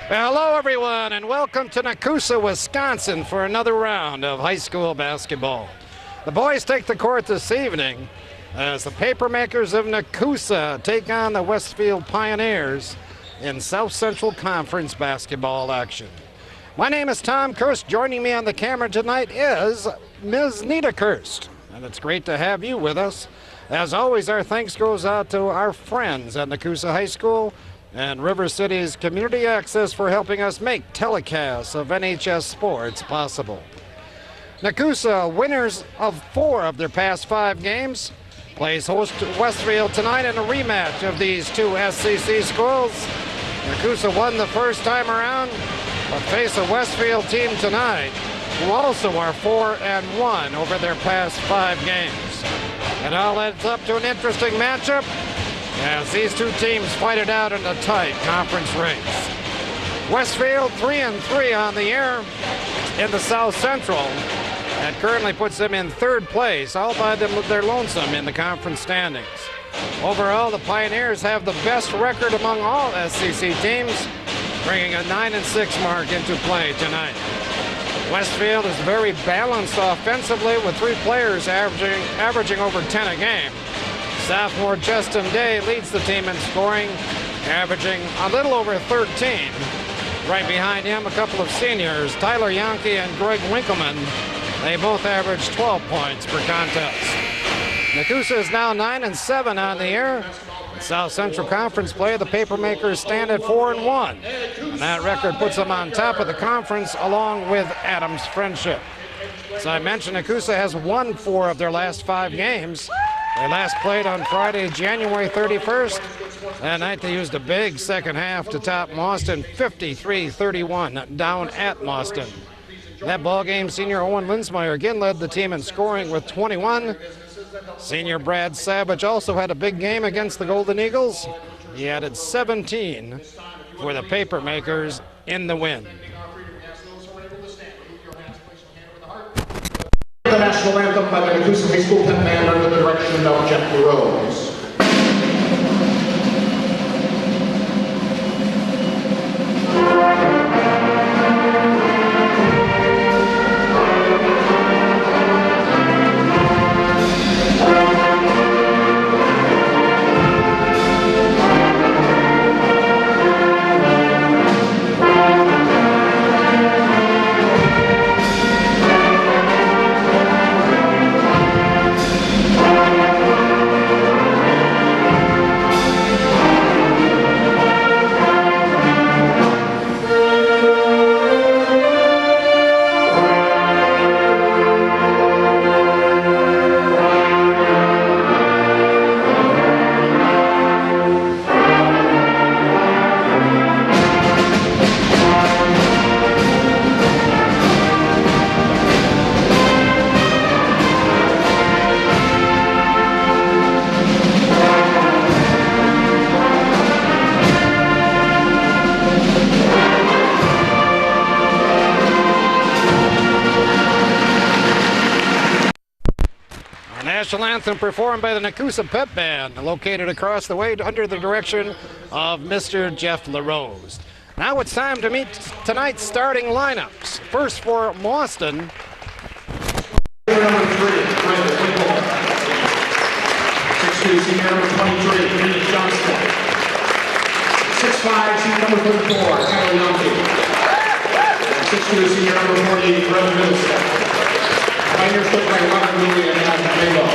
Hello, everyone, and welcome to Nekoosa, Wisconsin for another round of high school basketball. The boys take the court this evening as the Papermakers of Nekoosa take on the Westfield Pioneers in South Central Conference basketball action. My name is Tom Kirst. Joining me on the camera tonight is Ms. Nita Kirst, and it's great to have you with us. As always, our thanks goes out to our friends at Nekoosa High School and River City's Community Access for helping us make telecasts of NHS sports possible. Nekoosa, winners of 4 of their past 5 games, plays host to Westfield tonight in a rematch of these two SCC schools. Nekoosa won the first time around, but face a Westfield team tonight who also are 4-1 over their past 5 games. It all adds up to an interesting matchup as these two teams fight it out in a tight conference race. Westfield 3-3 on the year in the South Central. That currently puts them in 3rd place, all by their lonesome in the conference standings. Overall, the Pioneers have the best record among all SCC teams, bringing a 9-6 mark into play tonight. Westfield is very balanced offensively with 3 players averaging over 10 a game. Sophomore Justin Day leads the team in scoring, averaging a little over 13. Right behind him, a couple of seniors, Tyler Yonke and Greg Winkleman. They both average 12 points per contest. Nekoosa is now 9-7 on the year. In South Central Conference play, the Papermakers stand at 4-1. And that record puts them on top of the conference along with Adams Friendship. As I mentioned, Nekoosa has won 4 of their last 5 games. They last played on Friday, January 31st. That night they used a big second half to top Mauston 53-31 down at Mauston. That ball game, senior Owen Linsmeyer again led the team in scoring with 21. Senior Brad Savage also had a big game against the Golden Eagles. He added 17 for the Papermakers in the win. The national anthem by the Nekoosa High School Pep Band under the direction of Jeff LaRose. National anthem performed by the Nekoosa Pep Band, located across the way under the direction of Mr. Jeff LaRose. Now it's time to meet tonight's starting lineups. First for Mauston. Number 3, Brandon Winkle. 6'2", senior number 23, Kenny Johnston. 6'5", senior number 34, Tyler Yonke. 6'2", senior number 48, Brett Middleton. Pioneers coached by Robert Louie and Adam Rainbow.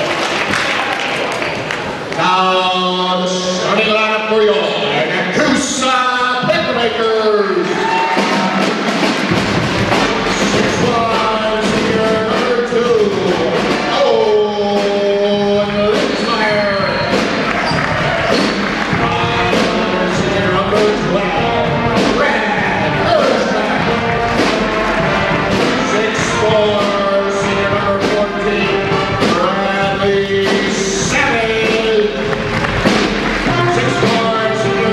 Now the starting lineup for your Nekoosa Papermakers. 6'1", senior number 2, Owen Linsmeyer. 5'1", senior number 12, Brad Kirst. 6'4", Bradley Savage. 6'4",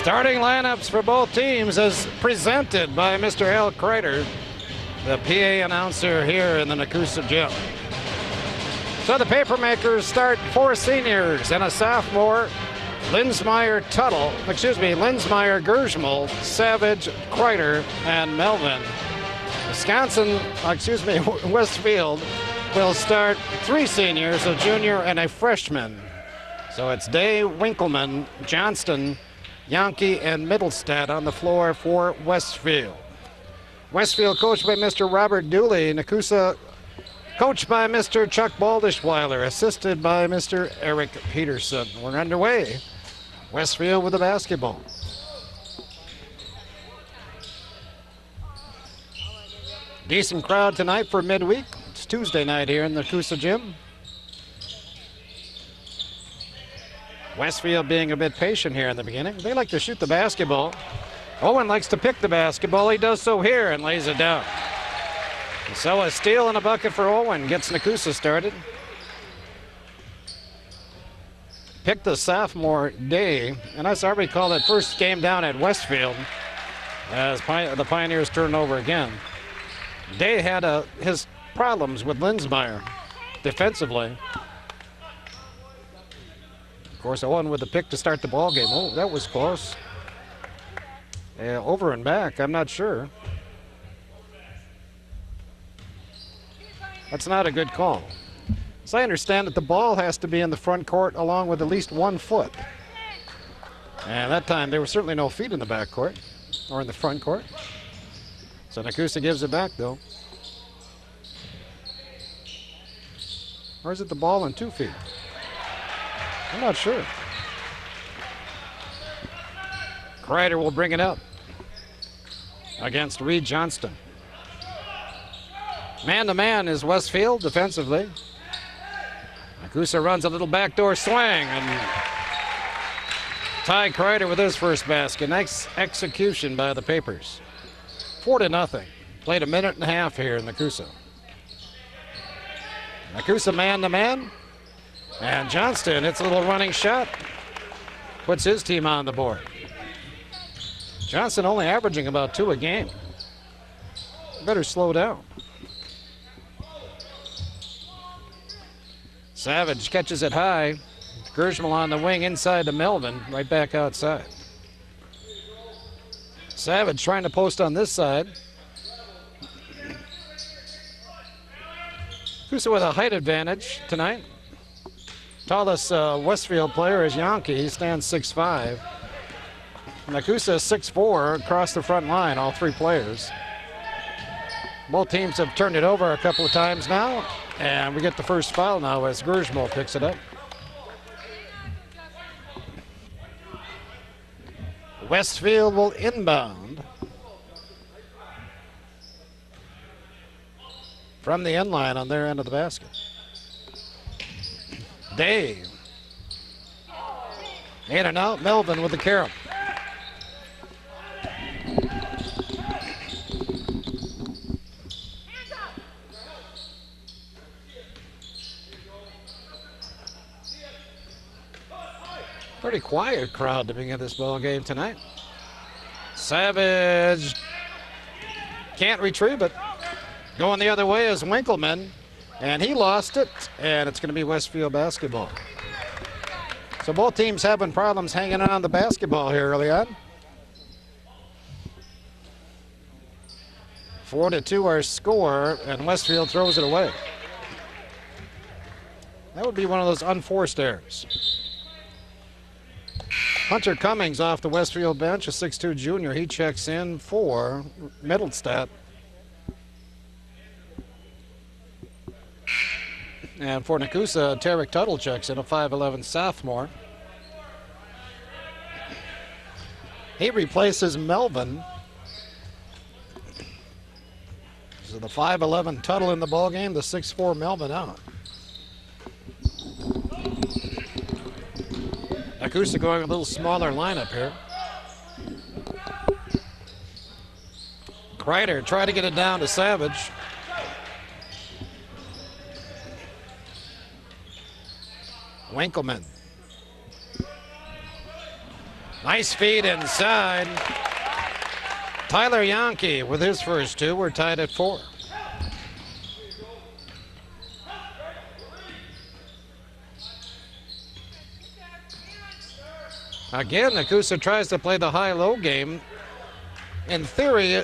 Starting lineups for both teams as presented by Mr. Al Kreider, the PA announcer here in the Nekoosa gym. So the papermakers start 4 seniors and a sophomore, Linsmeyer, Gershmal, Savage, Kreider, and Melvin. Westfield will start 3 seniors, a junior and a freshman. So it's Day, Winkleman, Johnston, Yankee, and Middlestadt on the floor for Westfield. Westfield coached by Mr. Robert Dooley. Nekoosa coached by Mr. Chuck Baldischweiler, assisted by Mr. Eric Peterson. We're underway. Westfield with the basketball. Decent crowd tonight for midweek. It's Tuesday night here in the Nekoosa gym. Westfield being a bit patient here in the beginning. They like to shoot the basketball. Owen likes to pick the basketball. He does so here and lays it down. So a steal and a bucket for Owen gets Nekoosa started. Picked the sophomore Day, and that's already called that first game down at Westfield as the Pioneers turn over again. Day had his problems with Linsmeyer defensively. Of course, Owen with the pick to start the ball game. Oh, that was close. Over and back, I'm not sure. That's not a good call. As I understand it, the ball has to be in the front court along with at least 1 foot. And that time, there were certainly no feet in the back court or in the front court. So Nekoosa gives it back, though. Or is it the ball in 2 feet? I'm not sure. Kreider will bring it up against Reed Johnston. Man-to-man is Westfield defensively. Nekoosa runs a little backdoor swing, and Ty Kreider with his first basket. Nice execution by the Papers. 4-0. Played a minute and a half here in Nekoosa. Nekoosa man-to-man. And Johnston hits a little running shot. Puts his team on the board. Johnston only averaging about 2 a game. Better slow down. Savage catches it high. Gershmal on the wing inside to Melvin. Right back outside. Savage trying to post on this side. Nekoosa with a height advantage tonight. Tallest Westfield player is Yankee. He stands 6'5". Nekoosa 6'4" across the front line, all 3 players. Both teams have turned it over a couple of times now, and we get the first foul now as Gershmal picks it up. Westfield will inbound from the end line on their end of the basket. Dave. In and out, Melvin with the carry. Pretty quiet crowd to begin this ball game tonight. Savage can't retrieve it. Going the other way is Winkleman, and he lost it, and it's going to be Westfield basketball. So both teams having problems hanging on the basketball here early on. 4-2 our score, and Westfield throws it away. That would be one of those unforced errors. Hunter Cummings off the Westfield bench, a 6'2" junior. He checks in for Middlestadt. And for Nekoosa, Tarek Tuttle checks in, a 5'11" sophomore. He replaces Melvin. So the 5'11" Tuttle in the ballgame, the 6'4" Melvin out. Nekoosa going a little smaller lineup here. Kreider try to get it down to Savage. Winkleman. Nice feed inside. Tyler Yankee with his first two. We're tied at 4. Again, Nekoosa tries to play the high-low game. In theory,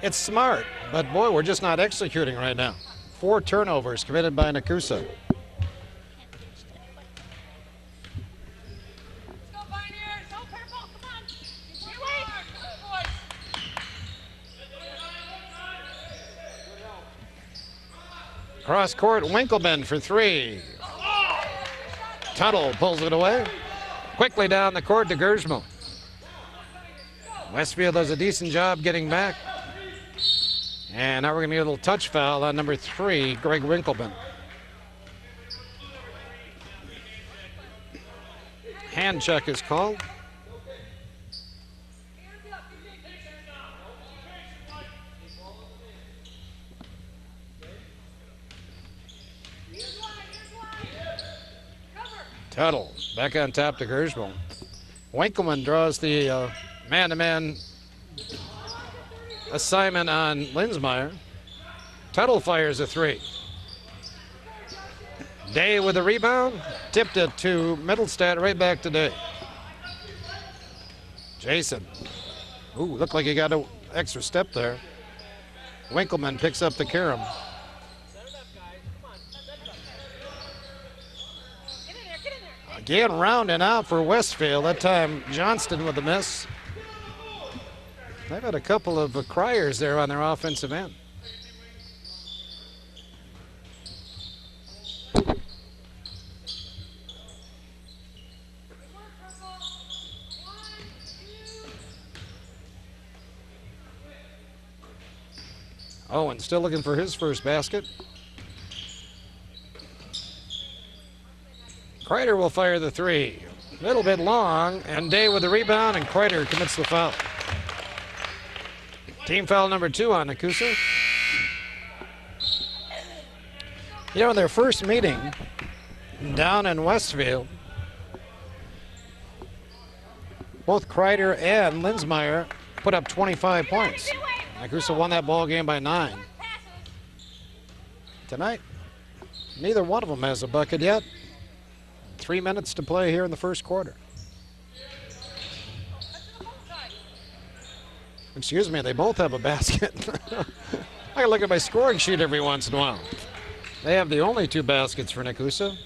it's smart, but boy, we're just not executing right now. 4 turnovers committed by Nekoosa. Cross court, Winkleman for 3. Tuttle pulls it away. Quickly down the court to Gersmo. Westfield does a decent job getting back. And now we're going to get a little touch foul on number 3, Greg Winkleman. Hand check is called. Tuttle back on top to Gersmo. Winkleman draws the man-to-man assignment on Linsmeyer. Tuttle fires a 3. Day with a rebound. Tipped it to Middlestad, right back to Day. Jason. Ooh, looked like he got an extra step there. Winkleman picks up the carom. Again, rounding out for Westfield. That time, Johnston with a miss. They've had a couple of criers there on their offensive end. Owen still looking for his first basket. Kreider will fire the 3. A little bit long, and Day with the rebound, and Kreider commits the foul. Team foul number 2 on Nekoosa. You know, in their first meeting down in Westfield, both Kreider and Linsmeyer put up 25 points. Nekoosa won that ball game by 9. Tonight, neither one of them has a bucket yet. 3 minutes to play here in the first quarter. Excuse me, they both have a basket. I can look at my scoring sheet every once in a while. They have the only 2 baskets for Nekoosa.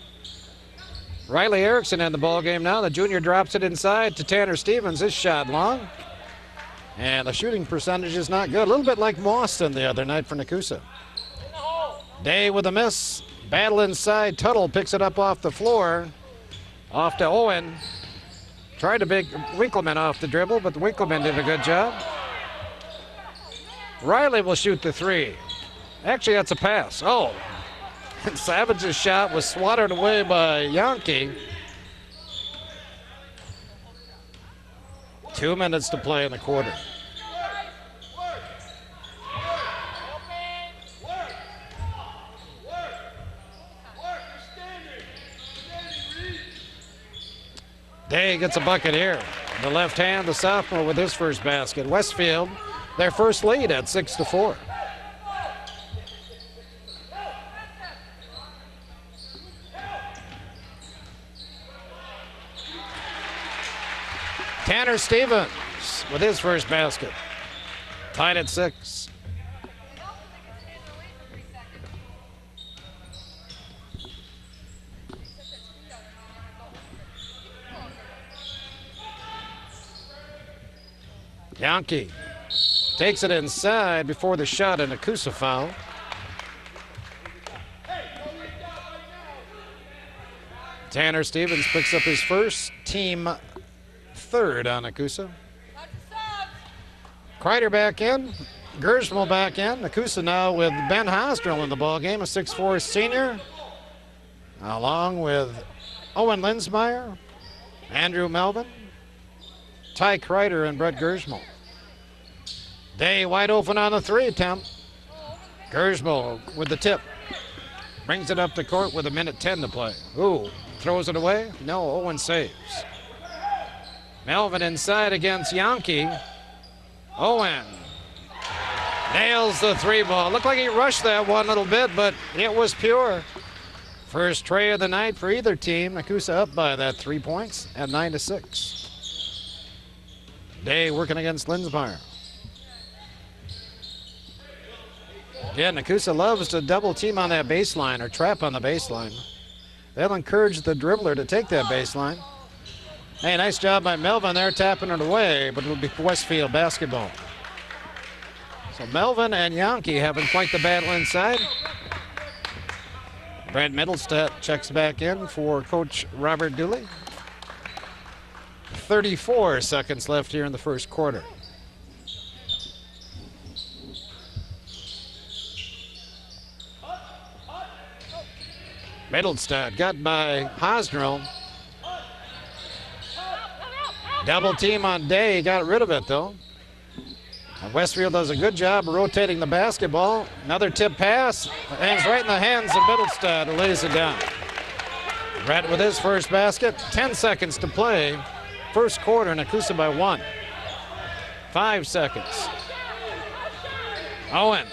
Riley Erickson in the ball game now. The junior drops it inside to Tanner Stevens. His shot long. And the shooting percentage is not good. A little bit like Boston the other night for Nekoosa. Day with a miss. Battle inside. Tuttle picks it up off the floor. Off to Owen. Tried to pick Winkleman off the dribble, but Winkleman did a good job. Riley will shoot the 3. Actually, that's a pass. Oh. And Savage's shot was swatted away by Yankee. 2 minutes to play in the quarter. Day gets a bucket here. The left hand, the sophomore with his first basket. Westfield, their first lead at 6-4. Tanner Stevens with his first basket. Tied at 6. Yankee takes it inside before the shot, and a Nekoosa foul. Tanner Stevens picks up his first, team 3rd on Nekoosa. Kreider back in, Gersmo back in. Nekoosa now with Ben Hosdrell in the ballgame, a 6'4" senior, along with Owen Linsmeyer, Andrew Melvin, Ty Kreider, and Brett Gersmo. Day wide open on the 3 attempt. Gersmo with the tip. Brings it up the court with 1:10 to play. Ooh, throws it away? No, Owen saves. Melvin inside against Yankee. Owen nails the 3-ball. Looked like he rushed that one a little bit, but it was pure. First tray of the night for either team. Nekoosa up by that 3 points at 9-6. Day working against Lindsmeyer. Again, Nekoosa loves to double team on that baseline or trap on the baseline. They'll encourage the dribbler to take that baseline. Hey, nice job by Melvin there, tapping it away, but it'll be Westfield basketball. So Melvin and Yankee having quite the battle inside. Brent Middlestead checks back in for Coach Robert Dooley. 34 seconds left here in the first quarter. Middlestead got by Hosnell. Double team on Day, got rid of it though. And Westfield does a good job of rotating the basketball. Another tip pass, hangs right in the hands of Middlestead, who lays it down. Brett with his first basket, 10 seconds to play. First quarter, Nekoosa by 1. 5 seconds. Owen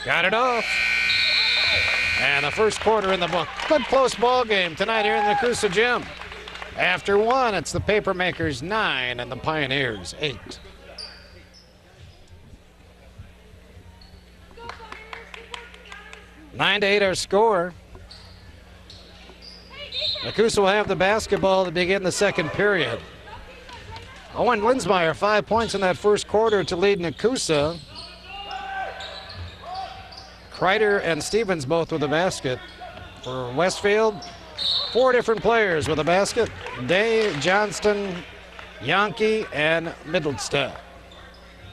got it off. And the first quarter in the book. Good close ball game tonight here in the Nekoosa gym. After 1, it's the Papermakers 9 and the Pioneers 8. Nine to 8 our score. Nekoosa will have the basketball to begin the second period. Owen Lindsmeyer, 5 points in that first quarter to lead Nekoosa. Kreider and Stevens both with a basket. For Westfield, 4 different players with a basket. Day, Johnston, Yankee, and Middlestead.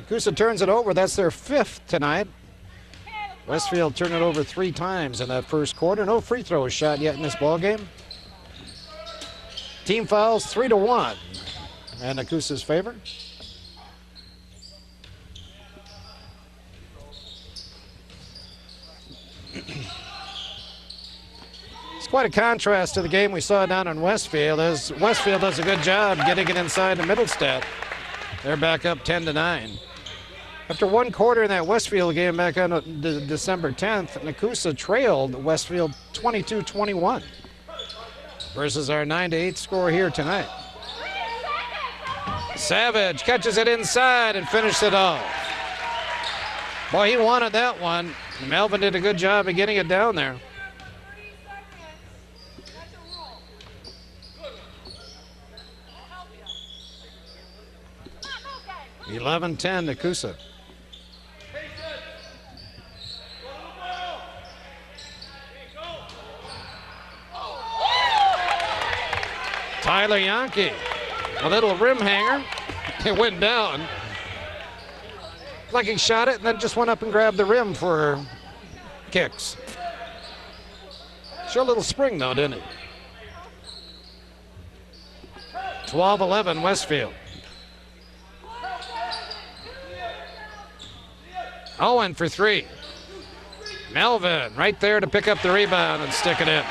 Nekoosa turns it over. That's their 5th tonight. Westfield turned it over 3 times in that first quarter. No free throws shot yet in this ball game. Team fouls 3-1 in Nekoosa's favor. It's quite a contrast to the game we saw down in Westfield, as Westfield does a good job getting it inside to Middlestead. They're back up 10-9. After 1 quarter in that Westfield game back on December 10th, Nekoosa trailed Westfield 22-21 versus our 9-8 score here tonight. Savage catches it inside and finishes it off. Boy, he wanted that one. Melvin did a good job of getting it down there. (11-10) Nekoosa. Tyler Yankee, a little rim hanger. It went down. Like he shot it and then just went up and grabbed the rim for kicks. Showed a little spring though, didn't it? 12-11 Westfield. Owen for 3. Melvin right there to pick up the rebound and stick it in.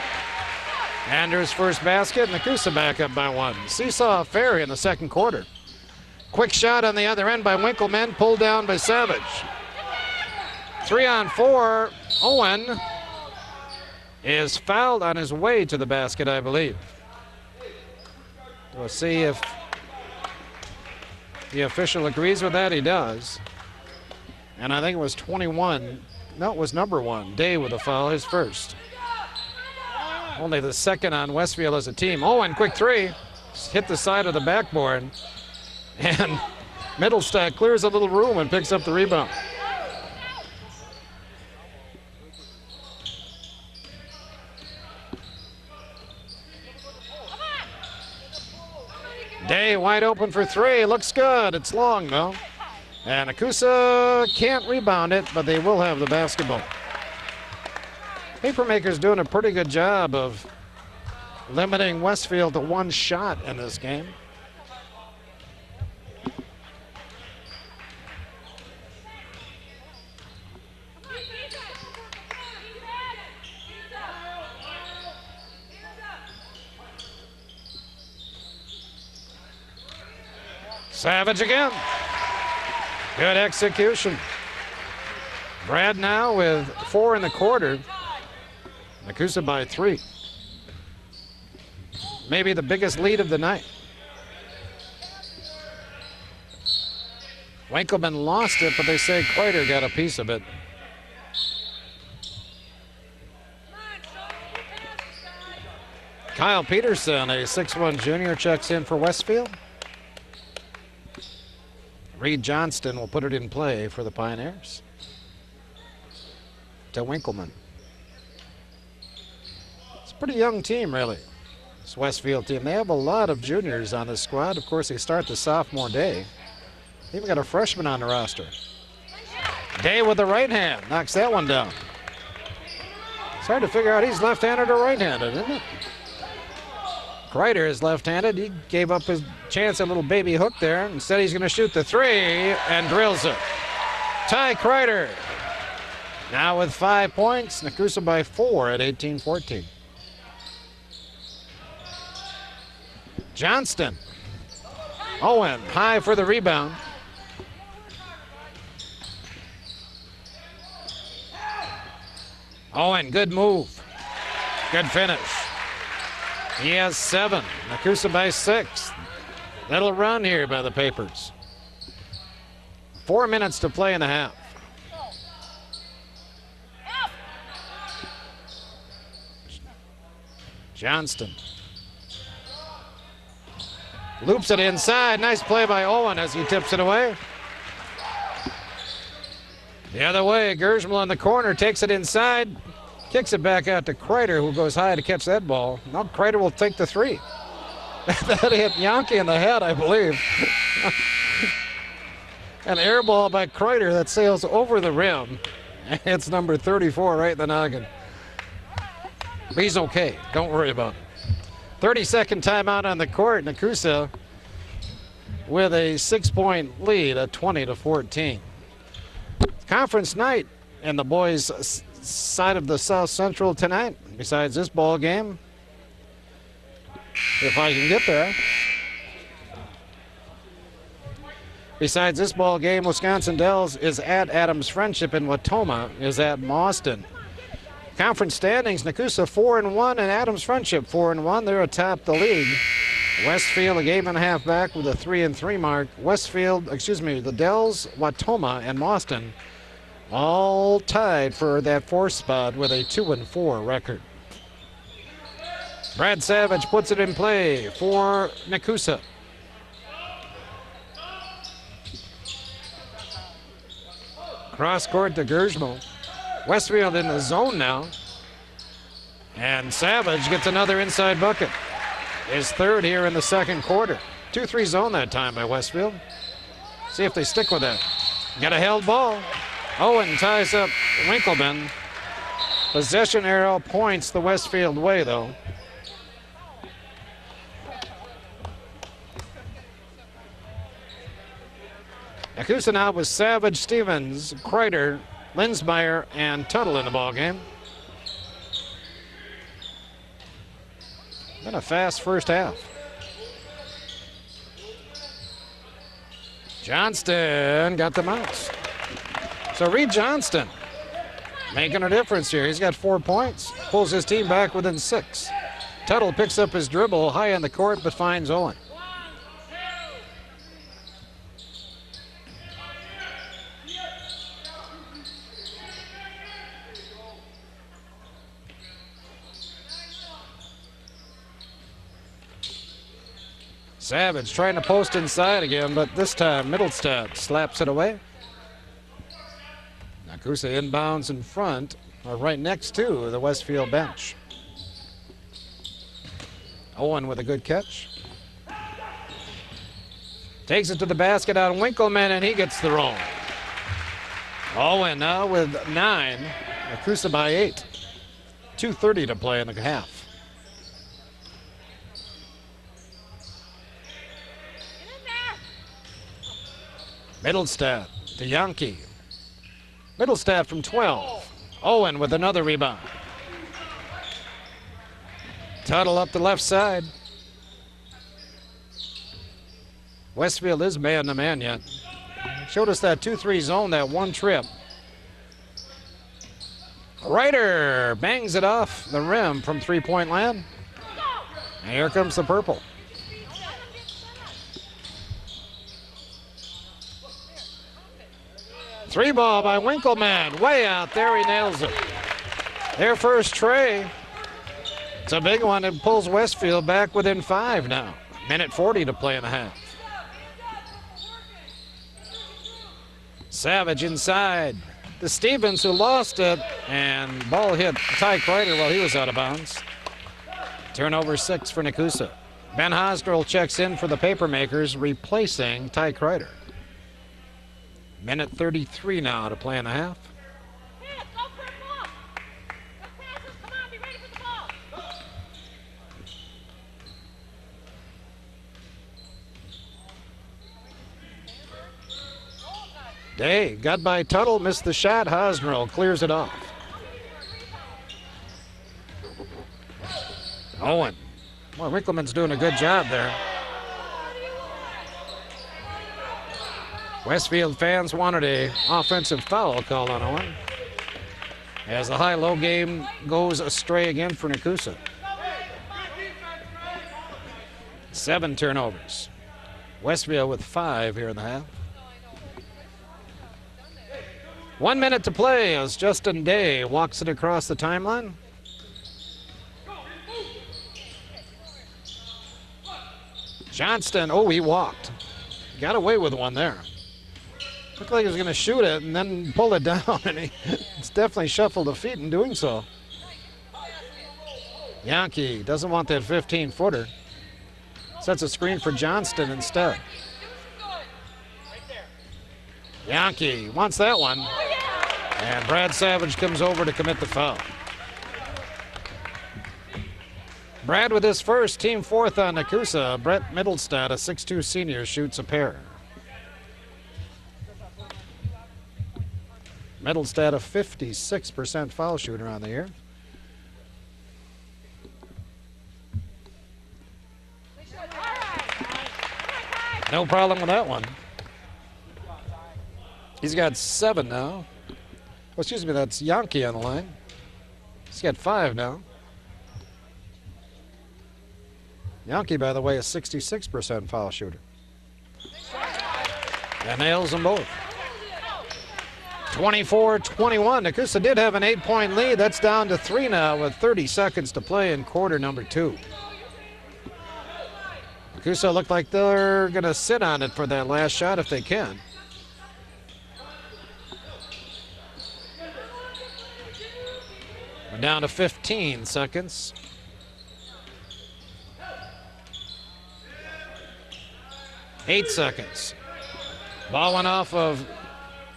Andrews' first basket, Nekoosa back up by 1. Seesaw affair in the second quarter. Quick shot on the other end by Winkleman, pulled down by Savage. 3-on-4, Owen is fouled on his way to the basket, I believe. We'll see if the official agrees with that. He does. And I think it was 21. No, it was number 1. Day with a foul, his first. Only the second on Westfield as a team. Owen, quick 3. Hit the side of the backboard. And Middlestead clears a little room and picks up the rebound. Day wide open for 3. Looks good. It's long, though. And Nekoosa can't rebound it, but they will have the basketball. Papermakers doing a pretty good job of limiting Westfield to 1 shot in this game. Savage again. Good execution. Brad now with 4 in the quarter. Nekoosa by 3. Maybe the biggest lead of the night. Winkleman lost it, but they say Kreider got a piece of it. Kyle Peterson, a 6'1 junior, checks in for Westfield. Reed Johnston will put it in play for the Pioneers. To Winkleman. It's a pretty young team, really, this Westfield team. They have a lot of juniors on this squad. Of course, they start the sophomore day. They even got a freshman on the roster. Day with the right hand. Knocks that one down. It's hard to figure out he's left-handed or right-handed, isn't it? Kreider is left-handed. He gave up his chance at a little baby hook there. Instead, he's going to shoot the 3 and drills it. Ty Kreider now with 5 points. Nekoosa by 4 at 18-14. Johnston. Owen high for the rebound. Owen, good move. Good finish. He has 7. Nekoosa by 6. Little run here by the Papers. 4 minutes to play in the half. Johnston. Loops it inside. Nice play by Owen as he tips it away. The other way, Gersmal in the corner takes it inside. Kicks it back out to Kreider, who goes high to catch that ball. Now Kreider will take the 3. That hit Yankee in the head, I believe. An air ball by Kreider that sails over the rim. It's number 34 right in the noggin. But he's okay. Don't worry about it. 30-second timeout on the court. Nekoosa with a 6-point lead at 20-14. Conference night in the boys' side of the South Central tonight. Besides this ball game, if I can get there. Besides this ball game, Wisconsin Dells is at Adams Friendship and Watoma is at Mauston. Conference standings, Nekoosa 4-1 and Adams Friendship 4-1. They're atop the league. Westfield a game and a half back with a 3-3 mark. The Dells, Watoma, and Mauston all tied for that 4th spot with a 2-4 record. Brad Savage puts it in play for Nekoosa. Cross court to Gersmal. Westfield in the zone now. And Savage gets another inside bucket. His 3rd here in the 2nd quarter. 2-3 zone that time by Westfield. See if they stick with that. Got a held ball. Owen ties up Winkleman. Possession arrow points the Westfield way, though. Nekoosa now with Savage, Stevens, Kreider, Linsmeyer, and Tuttle in the ballgame. Been a fast first half. Johnston got the mouse. So Reed Johnston making a difference here. He's got 4 points, pulls his team back within 6. Tuttle picks up his dribble high on the court but finds Owen. Savage trying to post inside again, but this time Middlestad slaps it away. Nekoosa inbounds in front, or right next to the Westfield bench. Owen with a good catch. Takes it to the basket on Winkleman, and he gets the roll. Owen now with 9. Nekoosa by 8. 2:30 to play in the half. Middlestad to Yankee. Middlestad from 12. Owen with another rebound. Tuttle up the left side. Westfield is man-to-man yet. Showed us that 2-3 zone that one trip. Ryder bangs it off the rim from three-point land. And here comes the purple. Three ball by Winkleman. Way out there, he nails it. Their first tray. It's a big one. It pulls Westfield back within 5 now. Minute 40 to play in the half. Savage inside. The Stevens who lost it, and ball hit Ty Kreider while he was out of bounds. Turnover 6 for Nekoosa. Ben Hosdrell checks in for the Papermakers, replacing Ty Kreider. Minute 33 now to play in the half. Day got by Tuttle, missed the shot. Hosdrell clears it off. Owen. Boy, Winkleman's doing a good job there. Westfield fans wanted an offensive foul called on Owen, as the high-low game goes astray again for Nekoosa. 7 turnovers. Westfield with 5 here in the half. 1 minute to play as Justin Day walks it across the timeline. Johnston, oh, he walked. Got away with one there. Looked like he was going to shoot it and then pull it down, and it's definitely shuffled the feet in doing so. Yankee doesn't want that 15-footer. Sets a screen for Johnston instead. Yankee wants that one. And Brad Savage comes over to commit the foul. Brad with his first, team 4th on Nekoosa. Brett Middlestad, a 6'2 senior, shoots a pair. Middlestad, a 56% foul shooter on the year. No problem with that one. He's got 7 now. Oh, excuse me, that's Yankee on the line. He's got 5 now. Yankee, by the way, a 66% foul shooter. And nails them both. 24-21. Nekoosa did have an 8-point lead. That's down to 3 now with 30 seconds to play in quarter number 2. Nekoosa looked like they're going to sit on it for that last shot if they can. We're down to 15 seconds. 8 seconds. Ball went off of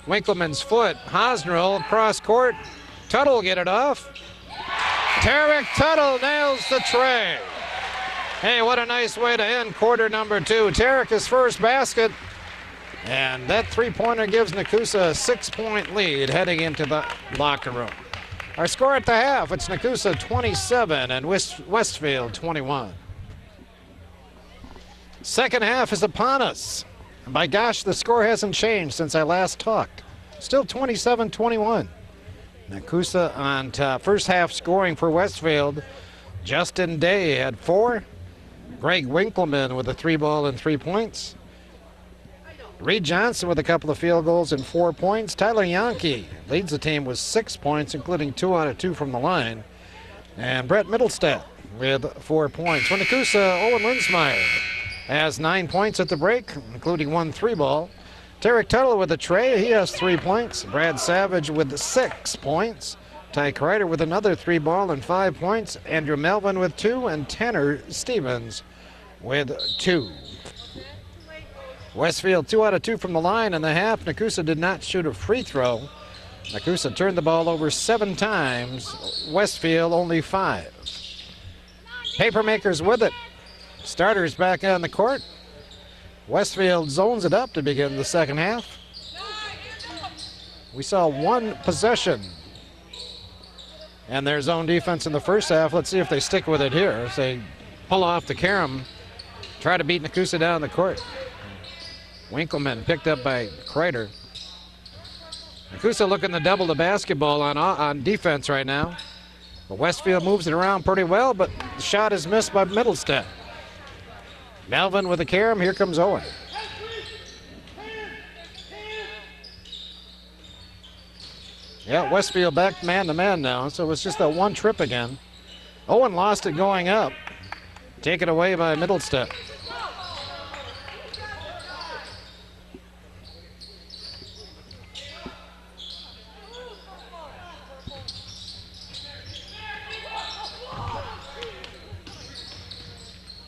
Winkleman's foot. Hosdrell across court. Tuttle get it off. Tarek Tuttle nails the tray. Hey, what a nice way to end quarter number 2. Tarek his first basket. And that three-pointer gives Nekoosa a 6-point lead heading into the locker room. Our score at the half, it's Nekoosa 27 and Westfield 21. Second half is upon us. And by gosh, the score hasn't changed since I last talked. Still 27-21. Nekoosa on top. First half scoring for Westfield. Justin Day had 4. Greg Winkleman with a 3-ball and 3 points. Reed Johnson with a couple of field goals and 4 points. Tyler Yankee leads the team with 6 points, including 2 out of 2 from the line. And Brett Middlestad with 4 points. For Nekoosa, Owen Linsmeyer has 9 points at the break, including 1 3-ball. Tarek Tuttle with a tray, he has 3 points. Brad Savage with 6 points. Ty Kreider with another 3-ball and 5 points. Andrew Melvin with 2, and Tanner Stevens with 2. Westfield 2 out of 2 from the line in the half. Nekoosa did not shoot a free throw. Nekoosa turned the ball over 7 times. Westfield only 5. Papermakers with it. Starters back on the court. Westfield zones it up to begin the second half. We saw 1 possession and their zone defense in the first half. Let's see if they stick with it here. If they pull off the carom, try to beat Nekoosa down the court. Winkleman picked up by Kreider. Nekoosa looking to double the basketball on defense right now. But Westfield moves it around pretty well, but the shot is missed by Middlestead. Melvin with the carom. Here comes Owen. Yeah, Westfield back man-to-man now, so it's just that one trip again. Owen lost it going up. Taken away by Middlestead.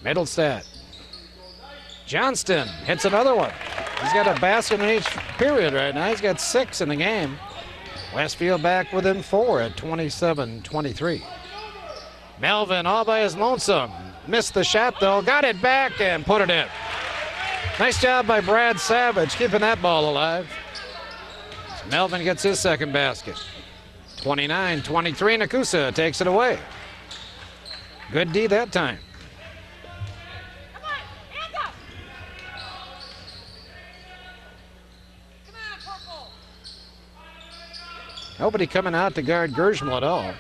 Middlestead. Johnston hits another one. He's got a basket in each period right now. He's got 6 in the game. Westfield back within 4 at 27-23. Melvin all by his lonesome. Missed the shot though, got it back and put it in. Nice job by Brad Savage keeping that ball alive. Melvin gets his second basket. 29-23, Nekoosa takes it away. Good D that time. Nobody coming out to guard Gersmal at all.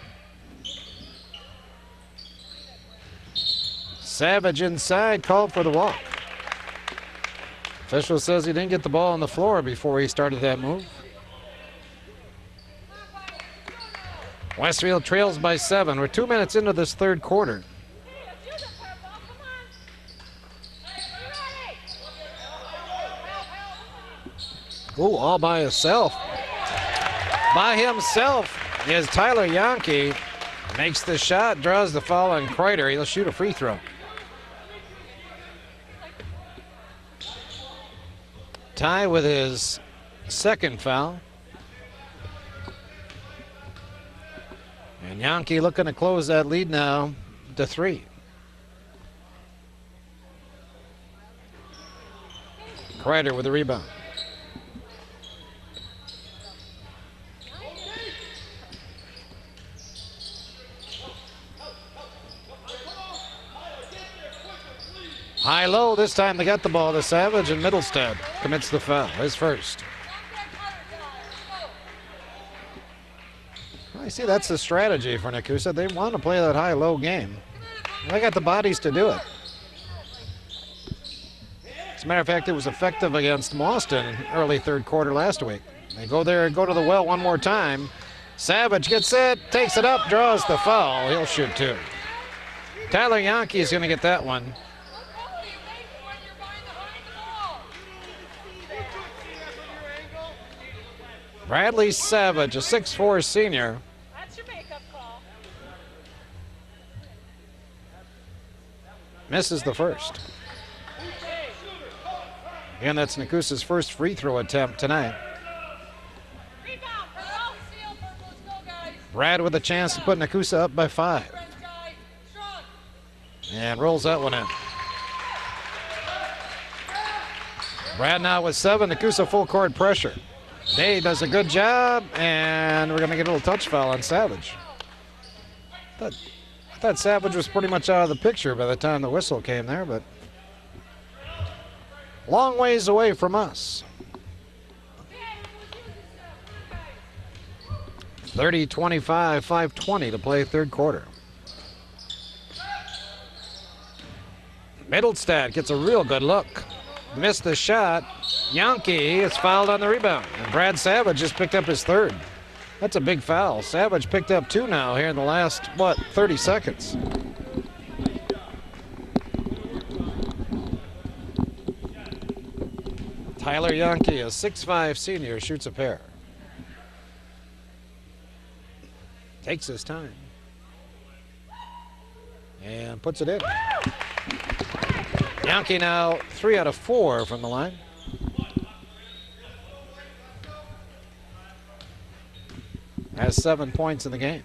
Savage inside, called for the walk. Official says he didn't get the ball on the floor before he started that move. Westfield trails by 7. We're 2 minutes into this third quarter. Ooh, all by himself. By himself is Tyler Yankee. Makes the shot, draws the foul on Kreider. He'll shoot a free throw. Ty with his second foul. And Yankee looking to close that lead now to 3. Kreider with the rebound. High-low, this time they got the ball to Savage, and Middlestead commits the foul, his first. Well, you see, that's the strategy for Nekoosa. They want to play that high-low game. They got the bodies to do it. As a matter of fact, it was effective against Boston early third quarter last week. They go there and go to the well one more time. Savage gets it, takes it up, draws the foul. He'll shoot 2. Tyler Yankee is going to get that one. Bradley Savage, a 6'4" senior. That's your makeup call. Misses the first. Again, that's Nekoosa's first free throw attempt tonight. Brad with a chance to put Nekoosa up by 5. And rolls that one in. Brad now with 7, Nekoosa full court pressure. Day does a good job, and we're going to get a little touch foul on Savage. I thought Savage was pretty much out of the picture by the time the whistle came there, but long ways away from us. 30-25, 5:20 to play third quarter. Middlestead gets a real good look. Missed the shot. Yankee is fouled on the rebound. And Brad Savage just picked up his third. That's a big foul. Savage picked up 2 now here in the last, 30 seconds. Tyler Yankee, a 6'5" senior, shoots a pair. Takes his time. And puts it in. Yankee now 3 out of 4 from the line. Has 7 points in the game.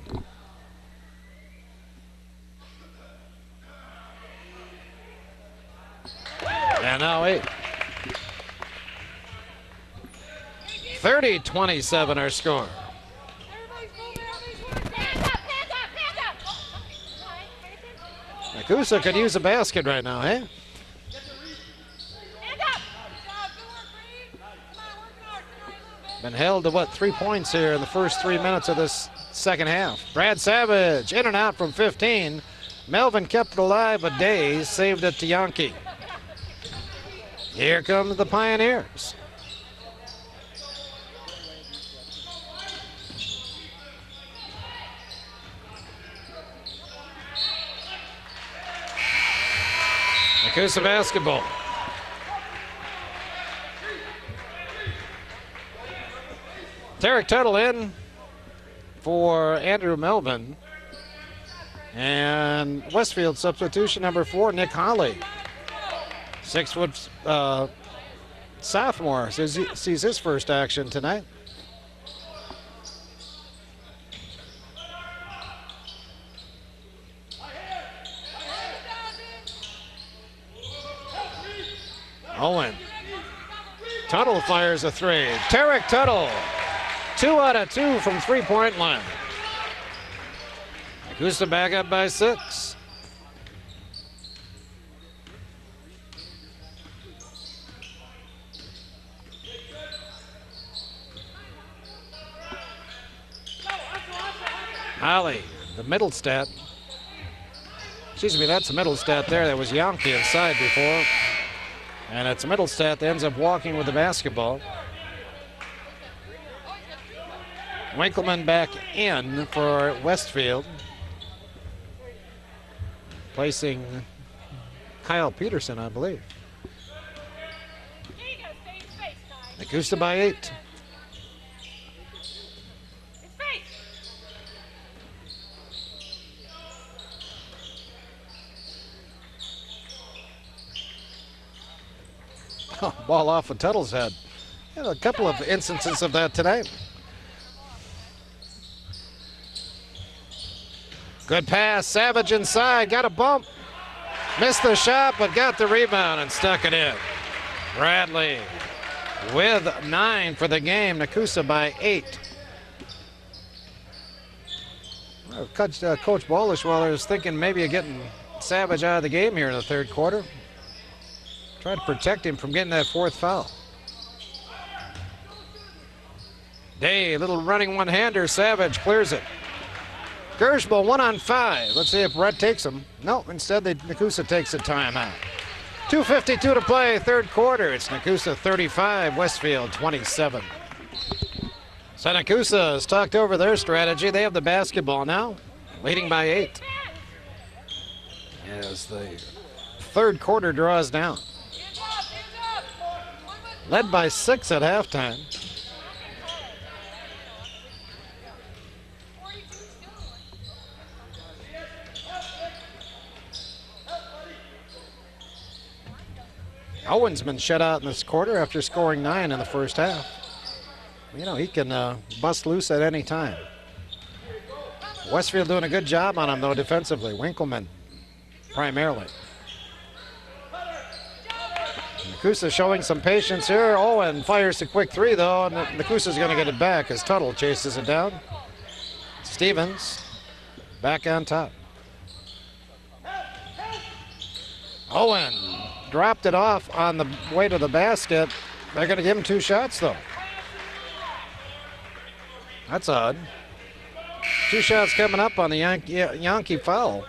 And now 8. 30-27 our score. Nekoosa could use a basket right now, eh? Been held to, 3 points here in the first 3 minutes of this second half. Brad Savage in and out from 15. Melvin kept it alive, but Day saved it to Yankee. Here come the Pioneers. Nekoosa basketball. Tarek Tuttle in for Andrew Melvin. And Westfield substitution number 4, Nick Holly. 6 foot sophomore sees his first action tonight. Owen. Tuttle fires a 3. Tarek Tuttle. 2 out of 2 from 3-point line. Nekoosa back up by 6. Holly, the middle stat. Excuse me, that's a middle stat there. That was Yankee inside before. And it's a middle stat that ends up walking with the basketball. Winkleman back in for Westfield, placing Kyle Peterson, I believe. Nekoosa by 8. Oh, ball off of Tuttle's head. Had a couple of instances of that tonight. Good pass, Savage inside, got a bump. Missed the shot, but got the rebound and stuck it in. Bradley with 9 for the game, Nekoosa by 8. Well, Coach Ballishwaller is thinking maybe of getting Savage out of the game here in the third quarter. Try to protect him from getting that 4th foul. Day, little running one-hander, Savage clears it. Gershbel 1 on 5. Let's see if Brett takes him. No, instead Nekoosa takes a timeout. 2:52 to play, third quarter. It's Nekoosa 35, Westfield 27. So Nekoosa has talked over their strategy. They have the basketball now, leading by 8. As the third quarter draws down. Led by 6 at halftime. Owen's been shut out in this quarter after scoring 9 in the first half. You know, he can bust loose at any time. Westfield doing a good job on him, though, defensively. Winkleman, primarily. Nekoosa showing some patience here. Owen fires a quick 3, though, and Nekoosa's going to get it back as Tuttle chases it down. Stevens back on top. Owen dropped it off on the way to the basket. They're going to give him 2 shots, though. That's odd. 2 shots coming up on the Yankee foul.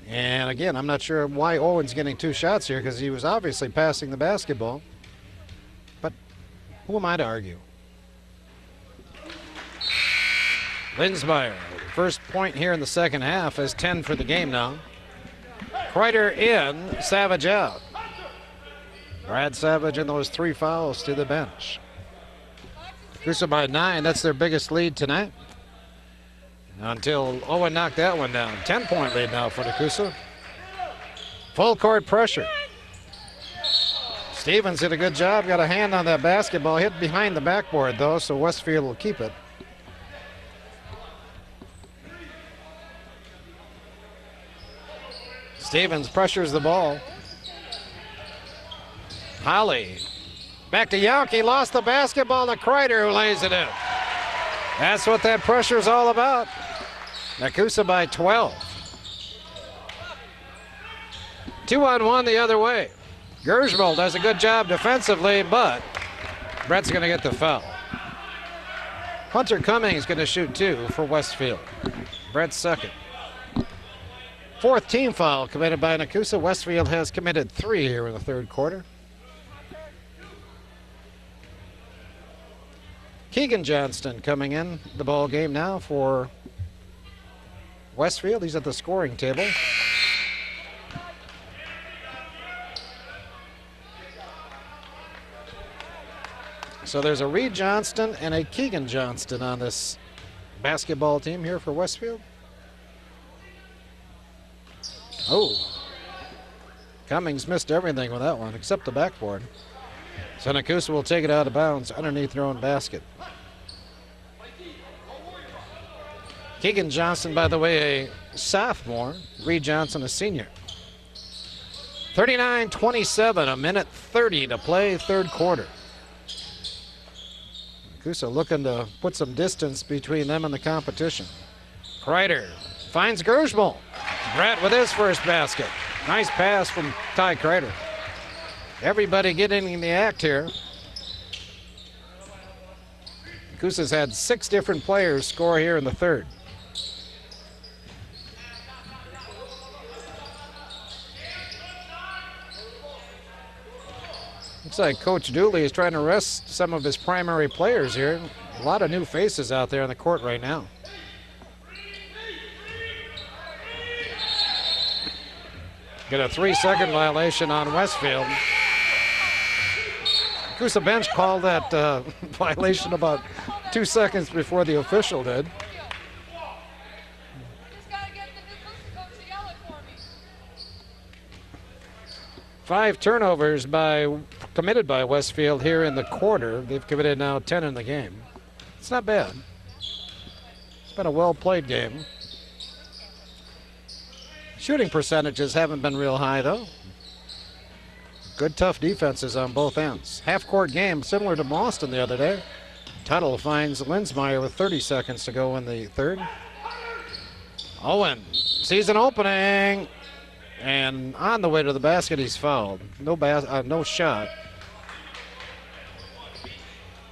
And again, I'm not sure why Owen's getting 2 shots here, because he was obviously passing the basketball. But who am I to argue? Linsmeyer, first point here in the second half, has 10 for the game now. Kreider in, Savage out. Brad Savage and those 3 fouls to the bench. Nekoosa by 9, that's their biggest lead tonight. Until Owen knocked that one down. 10-point lead now for Nekoosa. Full court pressure. Stevens did a good job, got a hand on that basketball, hit behind the backboard though, so Westfield will keep it. Stevens pressures the ball. Holly. Back to Yankee, lost the basketball to Kreider, who lays it in. That's what that pressure is all about. Nekoosa by 12. 2-on-1 the other way. Gersmold does a good job defensively, but Brett's going to get the foul. Hunter Cummings going to shoot 2 for Westfield. Brett's second. 4th team foul committed by Nekoosa. Westfield has committed 3 here in the third quarter. Keegan Johnston coming in the ball game now for Westfield. He's at the scoring table. So there's a Reed Johnston and a Keegan Johnston on this basketball team here for Westfield. Oh, Cummings missed everything with that one except the backboard. So Nekoosa will take it out of bounds underneath their own basket. Keegan Johnston, by the way, a sophomore. Reed Johnson, a senior. 39-27, a minute 30 to play, third quarter. Nekoosa looking to put some distance between them and the competition. Kreider finds Gersmold. Brett with his first basket. Nice pass from Ty Kreider. Everybody getting in the act here. Nekoosa's had 6 different players score here in the third. Looks like Coach Dooley is trying to rest some of his primary players here. A lot of new faces out there on the court right now. Get a 3-second violation on Westfield. Nekoosa bench called that violation about 2 seconds before the official did. Five turnovers committed by Westfield here in the quarter. They've committed now 10 in the game. It's not bad. It's been a well-played game. Shooting percentages haven't been real high, though. Good, tough defenses on both ends. Half-court game, similar to Boston the other day. Tuttle finds Linsmeyer with 30 seconds to go in the third. Owen sees an opening, and on the way to the basket, he's fouled. No shot.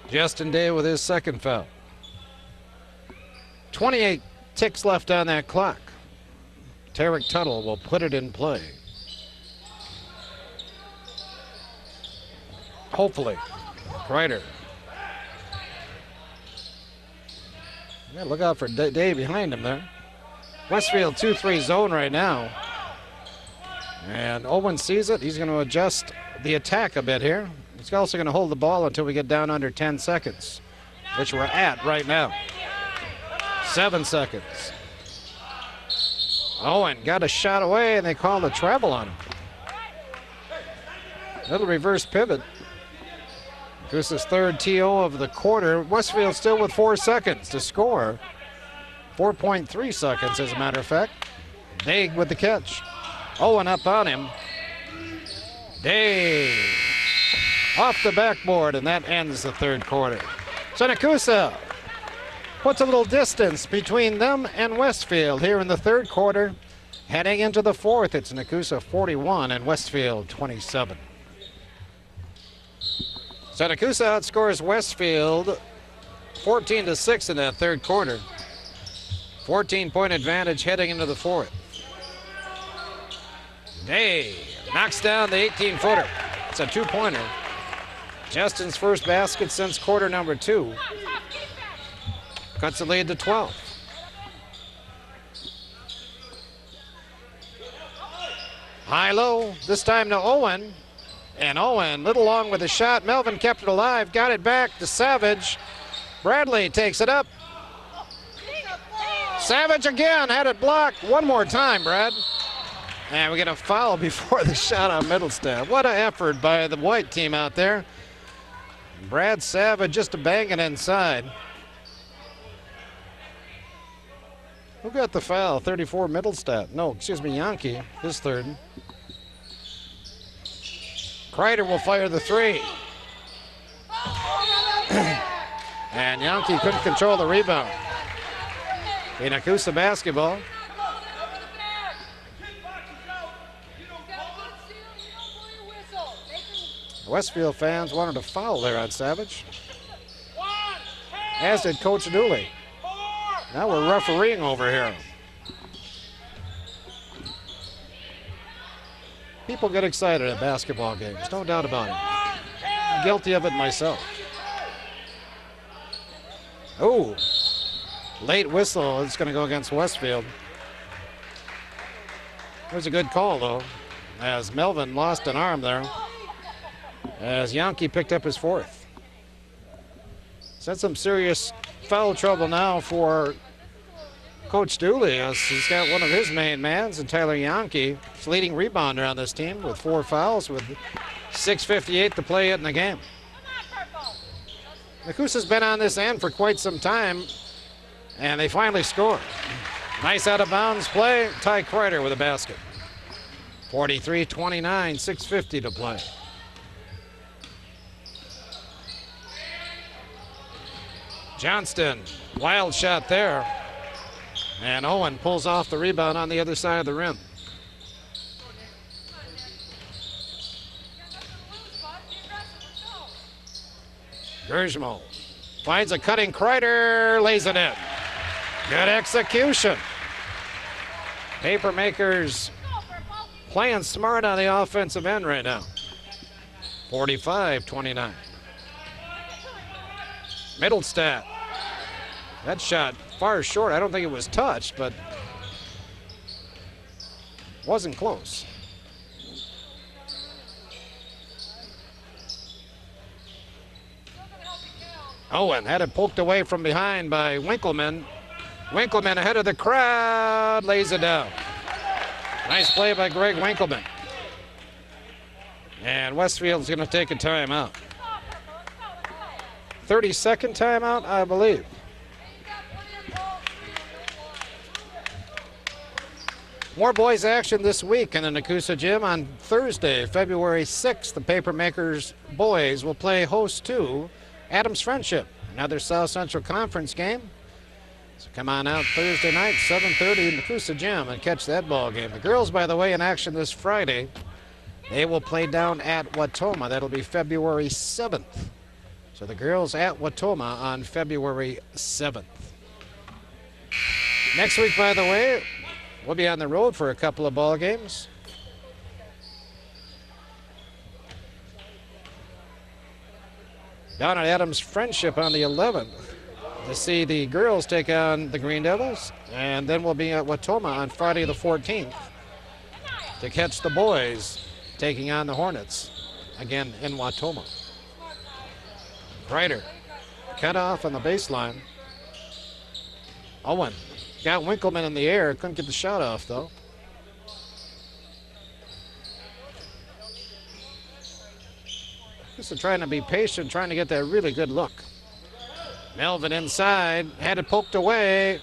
Justin Day with his second foul. 28 ticks left on that clock. Tarek Tuttle will put it in play. Hopefully. Kreider. Yeah, look out for Day behind him there. Westfield 2-3 zone right now. And Owen sees it. He's going to adjust the attack a bit here. He's also going to hold the ball until we get down under 10 seconds, which we're at right now. 7 seconds. Owen got a shot away, and they called a travel on him. Little reverse pivot. Nekoosa's third TO of the quarter. Westfield still with 4 seconds to score. 4.3 seconds, as a matter of fact. Day with the catch. Owen up on him. Day off the backboard, and that ends the third quarter. So Nekoosa puts a little distance between them and Westfield here in the third quarter. Heading into the fourth, it's Nekoosa 41 and Westfield 27. So Nekoosa outscores Westfield 14-6 in that third quarter. 14-point advantage heading into the fourth. Day knocks down the 18-footer. It's a 2-pointer. Justin's first basket since quarter number 2. Cuts the lead to 12. High-low, this time to Owen. And Owen, little long with the shot. Melvin kept it alive, got it back to Savage. Bradley takes it up. Savage again, had it blocked. One more time, Brad. And we get a foul before the shot on Middlestadt. What an effort by the white team out there. Brad Savage just to bang it inside. Who got the foul? 34 Middlestadt. No, excuse me, Yankee, his third. Kreider will fire the 3. And Yankee couldn't control the rebound. In Nekoosa basketball. Westfield fans wanted a foul there on Savage, as did Coach Dooley. Now we're refereeing over here. People get excited at basketball games, no doubt about it. I'm guilty of it myself. Oh, late whistle. It's going to go against Westfield. It was a good call, though, as Melvin lost an arm there, as Yankee picked up his fourth. It's had some serious foul trouble now for Coach Dooley, as he's got one of his main mans, and Tyler Yankee, his leading rebounder on this team, with 4 fouls with 6:58 to play in the game. Nekoosa's been on this end for quite some time, and they finally score. Nice out-of-bounds play. Ty Kreider with a basket. 43-29, 6:50 to play. Johnston, wild shot there. And Owen pulls off the rebound on the other side of the rim. Gershmo finds a cutting Kreider, lays it in. Good execution. Papermakers playing smart on the offensive end right now. 45-29. Middlestat. That shot far short. I don't think it was touched, but wasn't close. Owen had it poked away from behind by Winkleman. Winkleman ahead of the crowd, lays it down. Nice play by Greg Winkleman. And Westfield's going to take a timeout. 30-second timeout, I believe. More boys action this week in the Nekoosa Gym. On Thursday, February 6th, the Papermakers boys will play host to Adams Friendship, another South Central Conference game. So come on out Thursday night, 7:30 in the Nekoosa Gym, and catch that ball game. The girls, by the way, in action this Friday. They will play down at Watoma. That'll be February 7th. So the girls at Watoma on February 7th. Next week, by the way, we'll be on the road for a couple of ball games. Down at Adams Friendship on the 11th to see the girls take on the Green Devils. And then we'll be at Watoma on Friday the 14th to catch the boys taking on the Hornets, again in Watoma. Kreider cut off on the baseline. Owen got Winkleman in the air, couldn't get the shot off though. Just trying to be patient, trying to get that really good look. Melvin inside, had it poked away.